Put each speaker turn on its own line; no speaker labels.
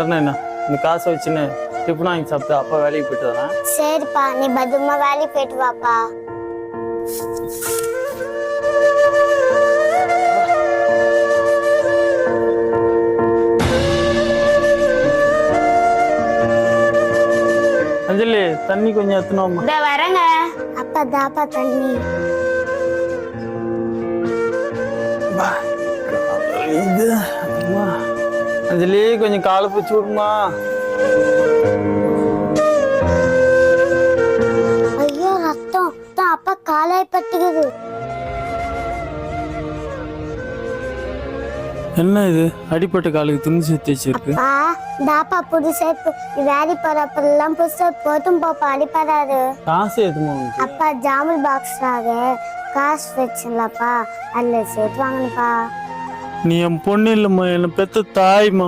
என்ன இந்த காசை வச்சுன்னு டிஃபன் வாங்கி சாப்பிட்டு அப்பா வேலைக்கு போயிட்டு வரேன்.
சரிப்பா, நீ பத்திரமா வேலைக்கு போயிட்டு வாப்பா.
அஞ்சலி, தண்ணி கொஞ்சம் எத்தணும்.
வரேங்க. அப்பா தாப்பா தண்ணி.
அஞ்சலி, கொஞ்சம் காலை பிடிச்சி விடுமா.
ஐயோ, ரத்தம். அப்பா காலாய் பட்டுக்குது.
என்ன இது, அடிப்பட்ட காலுக்கு துணி சேர்த்து வச்சிருக்கு.
தாப்பா புதுசா வேலை போறப்பெல்லாம் புதுசா போட்டும் போப்பா, அடிப்படாது.
காசு எதுமா?
அப்பா ஜாமல் பாக்ஸ்லாக காசு வச்சுலப்பா, அதுல சேர்த்து வாங்கணுப்பா.
நீ என் பொண்ணு இல்லம்மா, என்ன பெத்த தாய்மா.